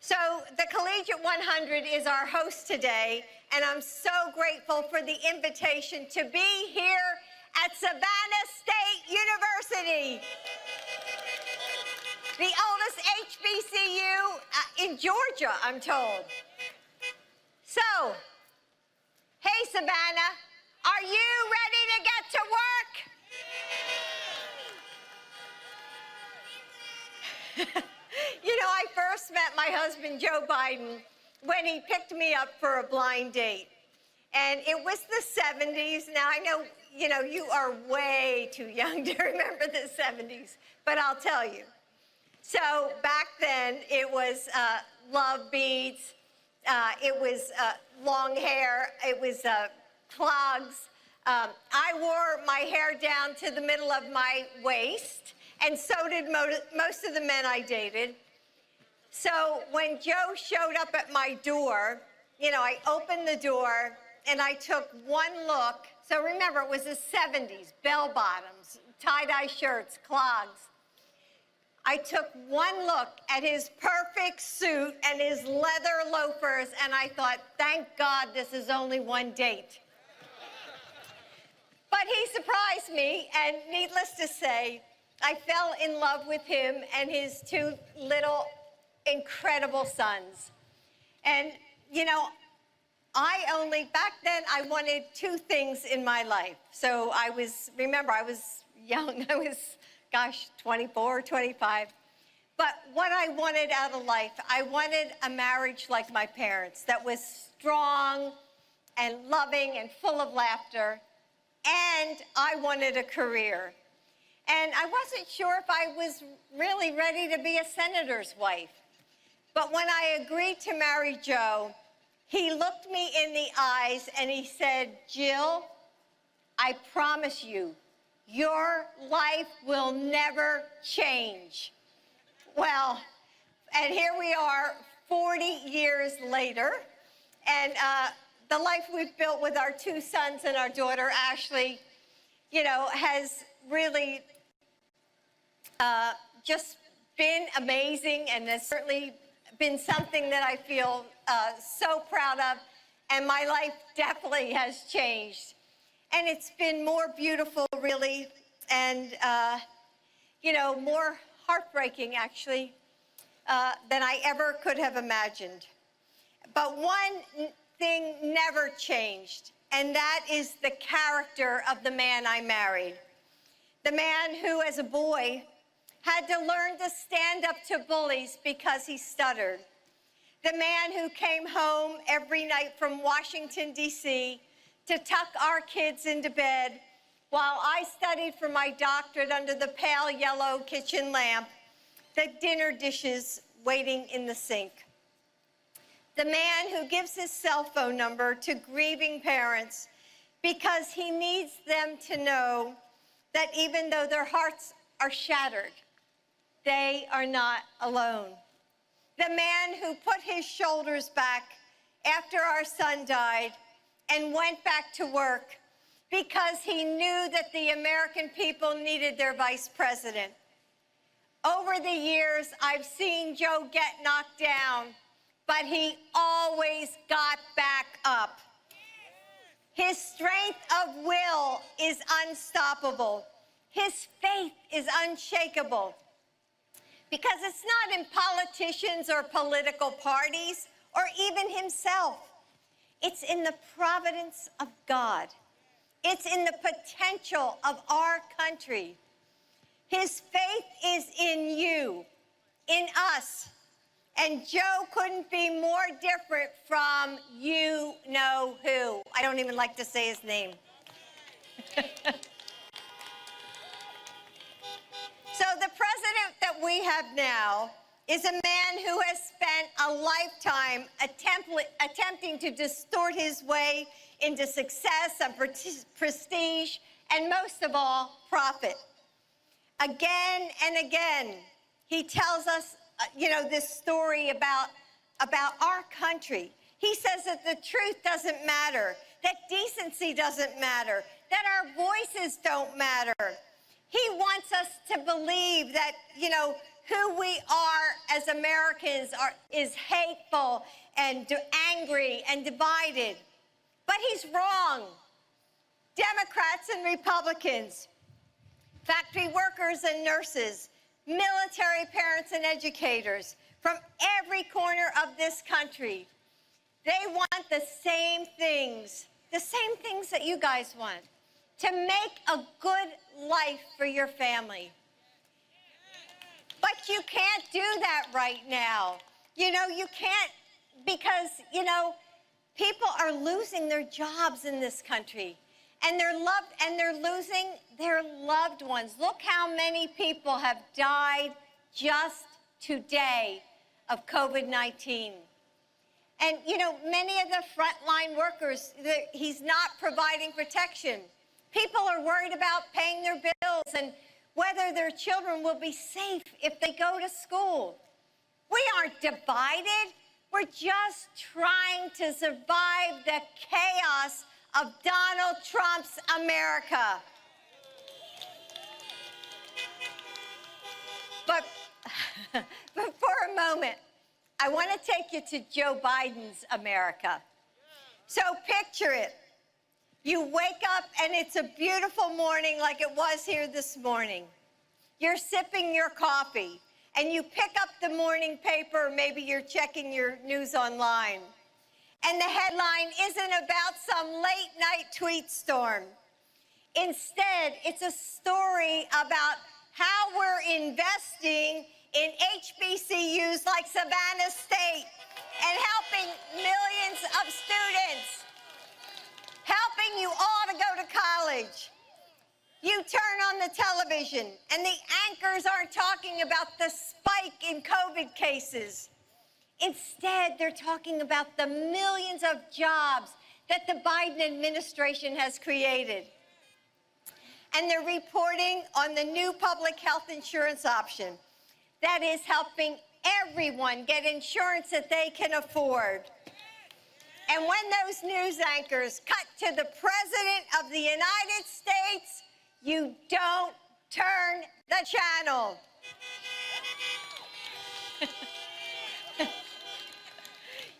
So the Collegiate 100 is our host today, and I'm so grateful for the invitation to be here at Savannah State University, the oldest HBCU in Georgia, I'm told. So, hey Savannah, are you ready to get to work? You know, I first met my husband, Joe Biden, when he picked me up for a blind date. And it was the 70s. Now, I know, you are way too young to remember the 70s, but I'll tell you. So back then, it was love beads, it was long hair, it was clogs. I wore my hair down to the middle of my waist, and so did most of the men I dated. So when Joe showed up at my door, I opened the door and I took one look. So remember, it was the 70s, bell bottoms, tie-dye shirts, clogs. I took one look at his perfect suit and his leather loafers, and I thought, thank God this is only one date. But he surprised me, and needless to say, I fell in love with him and his two little incredible sons. And, back then, I wanted two things in my life. So I was young. I was, 24, 25. But what I wanted out of life, I wanted a marriage like my parents that was strong and loving and full of laughter. And I wanted a career. And I wasn't sure if I was really ready to be a senator's wife. But when I agreed to marry Joe, he looked me in the eyes and he said, Jill, I promise you, your life will never change. Well, and here we are 40 years later, and the life we've built with our two sons and our daughter, Ashley, has really just been amazing, and has certainly been something that I feel so proud of, and my life definitely has changed. And it's been more beautiful, really, and, more heartbreaking, actually, than I ever could have imagined. But one thing never changed, and that is the character of the man I married. The man who, as a boy, had to learn to stand up to bullies because he stuttered. The man who came home every night from Washington, D.C., to tuck our kids into bed while I studied for my doctorate under the pale yellow kitchen lamp, the dinner dishes waiting in the sink. The man who gives his cell phone number to grieving parents because he needs them to know that even though their hearts are shattered, they are not alone. The man who put his shoulders back after our son died and went back to work because he knew that the American people needed their vice president. Over the years, I've seen Joe get knocked down, but he always got back up. His strength of will is unstoppable. His faith is unshakable. Because it's not in politicians or political parties or even himself. It's in the providence of God. It's in the potential of our country. His faith is in you, in us. And Joe couldn't be more different from you-know-who. I don't even like to say his name. So the president that we have now is a man who has spent a lifetime attempting to distort his way into success and prestige, and most of all, profit. Again and again, he tells us, this story about our country. He says that the truth doesn't matter, that decency doesn't matter, that our voices don't matter. He wants us to believe that, who we are as Americans is hateful and angry and divided. But he's wrong. Democrats and Republicans, factory workers and nurses, military parents and educators from every corner of this country, they want the same things that you guys want, to make a good life for your family. But you can't do that right now. You know, you can't, because, you know, people are losing their jobs in this country, and they're losing their loved ones. Look how many people have died just today of COVID-19. And, you know, many of the frontline workers, he's not providing protection. People are worried about paying their bills and whether their children will be safe if they go to school. We aren't divided. We're just trying to survive the chaos of Donald Trump's America. But for a moment, I want to take you to Joe Biden's America. So picture it. You wake up and it's a beautiful morning like it was here this morning. You're sipping your coffee and you pick up the morning paper, maybe you're checking your news online. And the headline isn't about some late night tweet storm. Instead, it's a story about how we're investing in HBCUs like Savannah State and helping millions of students, helping you all to go to college. You turn on the television and the anchors aren't talking about the spike in COVID cases. Instead, they're talking about the millions of jobs that the Biden administration has created. And they're reporting on the new public health insurance option that is helping everyone get insurance that they can afford. And when those news anchors cut to the President of the United States, you don't turn the channel.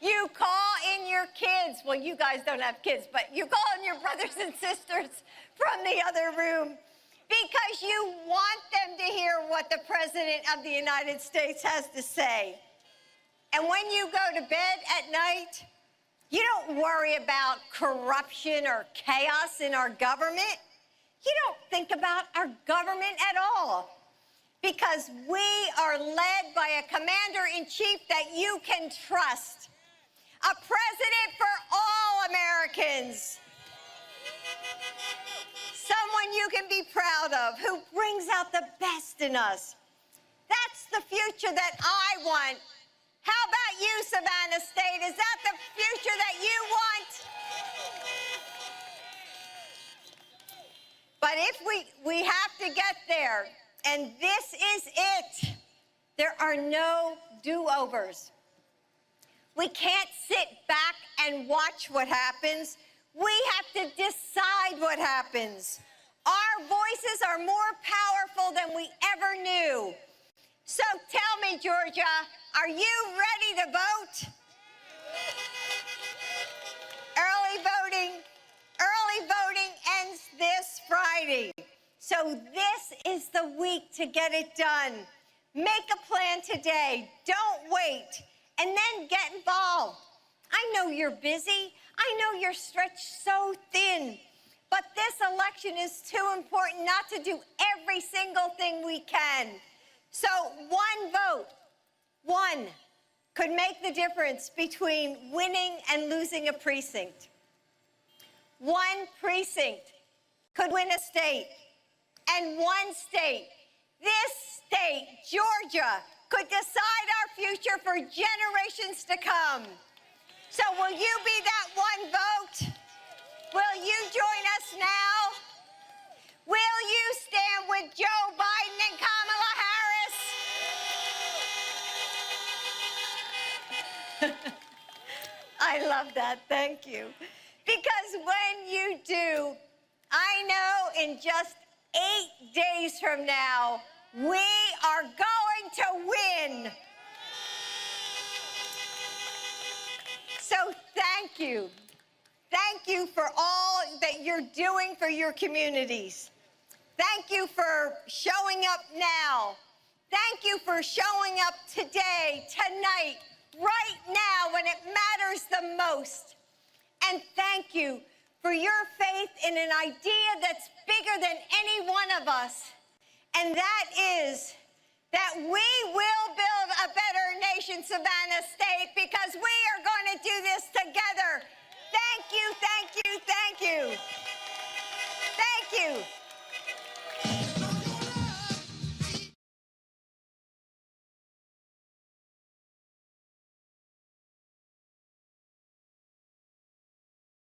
You call in your kids. Well, you guys don't have kids, but you call in your brothers and sisters from the other room because you want them to hear what the President of the United States has to say. And when you go to bed at night, you don't worry about corruption or chaos in our government. You don't think about our government at all because we are led by a commander-in-chief that you can trust. A president for all Americans. Someone you can be proud of, who brings out the best in us. That's the future that I want. How about you, Savannah State? Is that the future that you want? But if we have to get there, and this is it, there are no do-overs. We can't sit back and watch what happens. We have to decide what happens. Our voices are more powerful than we ever knew. So tell me, Georgia, are you ready to vote? Early voting ends this Friday. So this is the week to get it done. Make a plan today. Don't wait. And then get involved. I know you're busy. I know you're stretched so thin. But this election is too important not to do every single thing we can. So one vote, one, could make the difference between winning and losing a precinct. One precinct could win a state. And one state, this state, Georgia, could decide our future for generations to come. So will you be that one vote? Will you join us now? Will you stand with Joe Biden and Kamala Harris? I love that, thank you. Because when you do, I know in just 8 days from now, we are going to win. So thank you. Thank you for all that you're doing for your communities. Thank you for showing up now. Thank you for showing up today, tonight, right now when it matters the most. And thank you for your faith in an idea that's bigger than any one of us. And that is that we will build a better nation, Savannah State, because we are going to do this together. Thank you, thank you, thank you.